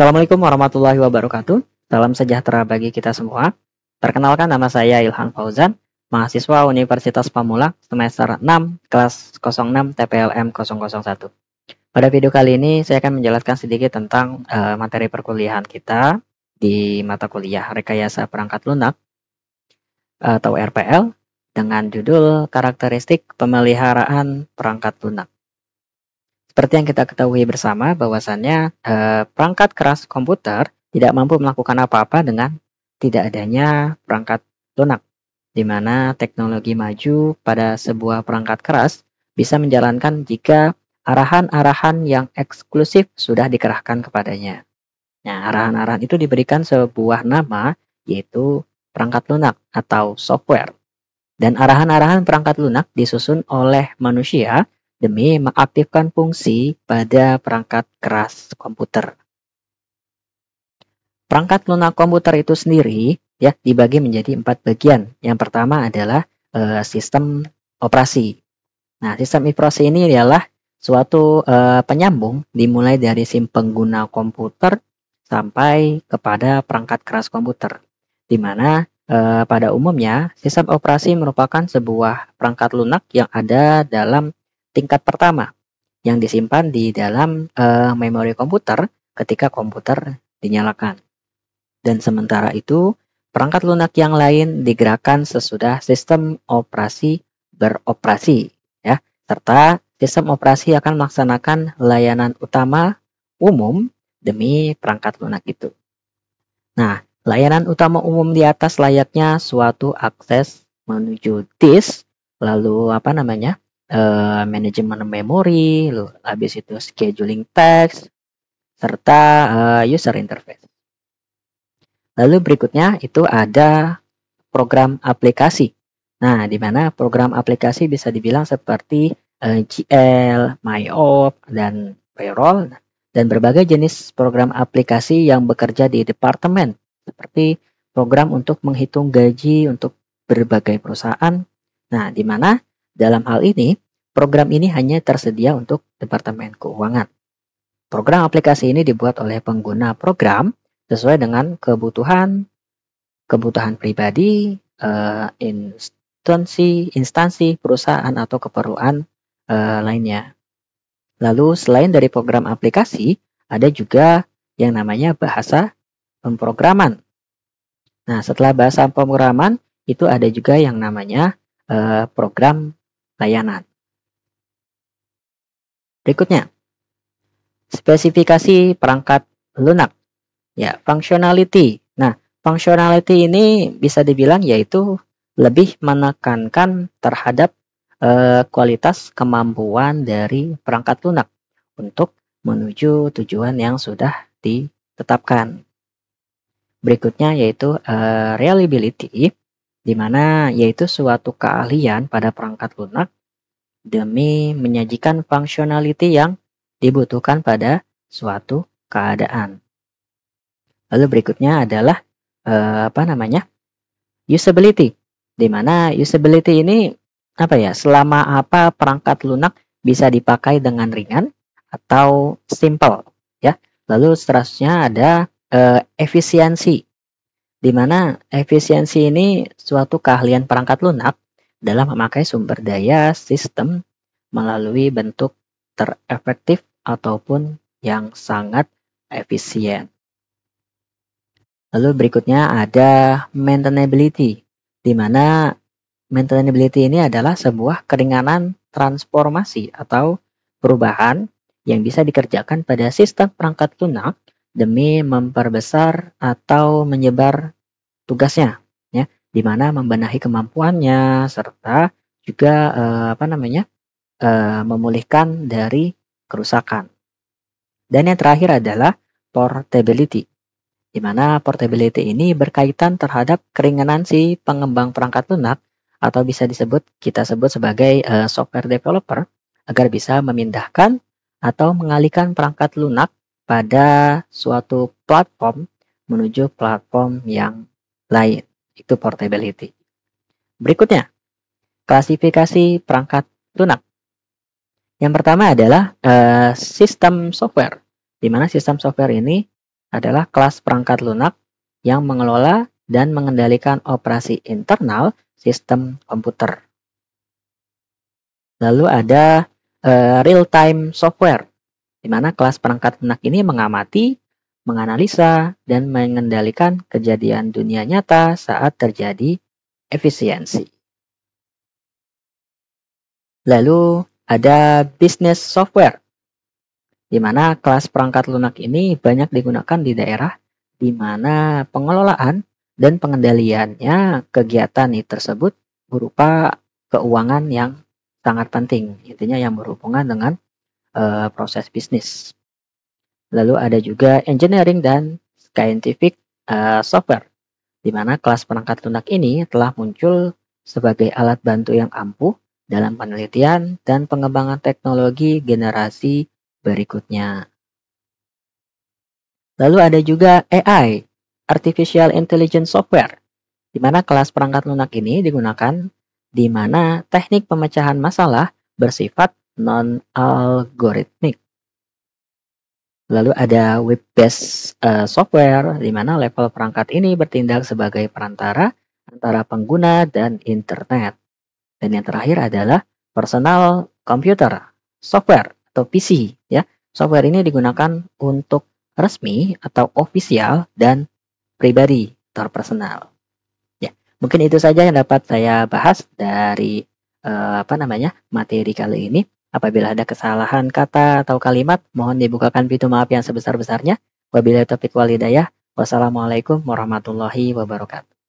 Assalamualaikum warahmatullahi wabarakatuh. Salam sejahtera bagi kita semua. Perkenalkan, nama saya Ilham Fauzan, mahasiswa Universitas Pamulang semester 6 kelas 06 TPLM 001. Pada video kali ini saya akan menjelaskan sedikit tentang materi perkuliahan kita di mata kuliah Rekayasa Perangkat Lunak atau RPL dengan judul Karakteristik Pemeliharaan Perangkat Lunak. Seperti yang kita ketahui bersama bahwasannya perangkat keras komputer tidak mampu melakukan apa-apa dengan tidak adanya perangkat lunak, di mana teknologi maju pada sebuah perangkat keras bisa menjalankan jika arahan-arahan yang eksklusif sudah dikerahkan kepadanya. Nah, arahan-arahan itu diberikan sebuah nama, yaitu perangkat lunak atau software. Dan arahan-arahan perangkat lunak disusun oleh manusia demi mengaktifkan fungsi pada perangkat keras komputer. Perangkat lunak komputer itu sendiri ya dibagi menjadi 4 bagian. Yang pertama adalah sistem operasi. Nah, sistem operasi ini adalah suatu penyambung dimulai dari SIM pengguna komputer sampai kepada perangkat keras komputer, di mana pada umumnya sistem operasi merupakan sebuah perangkat lunak yang ada dalam tingkat pertama yang disimpan di dalam memori komputer ketika komputer dinyalakan. Dan sementara itu, perangkat lunak yang lain digerakkan sesudah sistem operasi beroperasi, ya. Serta sistem operasi akan melaksanakan layanan utama umum demi perangkat lunak itu. Nah, layanan utama umum di atas layaknya suatu akses menuju disk, lalu manajemen memori, habis itu scheduling text, serta user interface. Lalu berikutnya itu ada program aplikasi. Nah, di mana program aplikasi bisa dibilang seperti GL, MyOp, dan Payroll, dan berbagai jenis program aplikasi yang bekerja di departemen, seperti program untuk menghitung gaji untuk berbagai perusahaan. Nah, di mana dalam hal ini, program ini hanya tersedia untuk Departemen Keuangan. Program aplikasi ini dibuat oleh pengguna program sesuai dengan kebutuhan pribadi, instansi, perusahaan, atau keperluan lainnya. Lalu selain dari program aplikasi, ada juga yang namanya bahasa pemrograman. Nah, setelah bahasa pemrograman, itu ada juga yang namanya program layanan. Berikutnya, spesifikasi perangkat lunak. Ya, functionality. Nah, functionality ini bisa dibilang yaitu lebih menekankan terhadap kualitas kemampuan dari perangkat lunak untuk menuju tujuan yang sudah ditetapkan. Berikutnya yaitu reliability, di mana yaitu suatu keahlian pada perangkat lunak demi menyajikan functionality yang dibutuhkan pada suatu keadaan. Lalu berikutnya adalah usability, di mana usability ini selama apa perangkat lunak bisa dipakai dengan ringan atau simple, ya. Lalu seterusnya ada efisiensi, di mana efisiensi ini suatu keahlian perangkat lunak dalam memakai sumber daya sistem melalui bentuk terefektif ataupun yang sangat efisien. Lalu berikutnya ada maintainability, di mana maintainability ini adalah sebuah keringanan transformasi atau perubahan yang bisa dikerjakan pada sistem perangkat lunak demi memperbesar atau menyebar tugasnya, ya, di mana membenahi kemampuannya serta juga memulihkan dari kerusakan. Dan yang terakhir adalah portability, di mana portability ini berkaitan terhadap keringanan si pengembang perangkat lunak atau bisa kita sebut sebagai software developer agar bisa memindahkan atau mengalihkan perangkat lunak pada suatu platform menuju platform yang lain. Itu portability. Berikutnya, klasifikasi perangkat lunak. Yang pertama adalah sistem software, di mana sistem software ini adalah kelas perangkat lunak yang mengelola dan mengendalikan operasi internal sistem komputer. Lalu ada real-time software, di mana kelas perangkat lunak ini mengamati, menganalisa, dan mengendalikan kejadian dunia nyata saat terjadi efisiensi. Lalu ada business software, di mana kelas perangkat lunak ini banyak digunakan di daerah di mana pengelolaan dan pengendaliannya kegiatan tersebut berupa keuangan yang sangat penting, intinya yang berhubungan dengan proses bisnis. Lalu ada juga engineering dan scientific software, di mana kelas perangkat lunak ini telah muncul sebagai alat bantu yang ampuh dalam penelitian dan pengembangan teknologi generasi berikutnya. Lalu ada juga AI, Artificial Intelligence Software, di mana kelas perangkat lunak ini digunakan di mana teknik pemecahan masalah bersifat non-algoritmik. Lalu ada web-based software, di mana level perangkat ini bertindak sebagai perantara antara pengguna dan internet. Dan yang terakhir adalah personal computer software atau PC. Ya, software ini digunakan untuk resmi atau ofisial dan pribadi atau personal. Ya, mungkin itu saja yang dapat saya bahas dari materi kali ini. Apabila ada kesalahan kata atau kalimat, mohon dibukakan pintu maaf yang sebesar-besarnya. Wabillahi taufiq wal hidayah. Wassalamualaikum warahmatullahi wabarakatuh.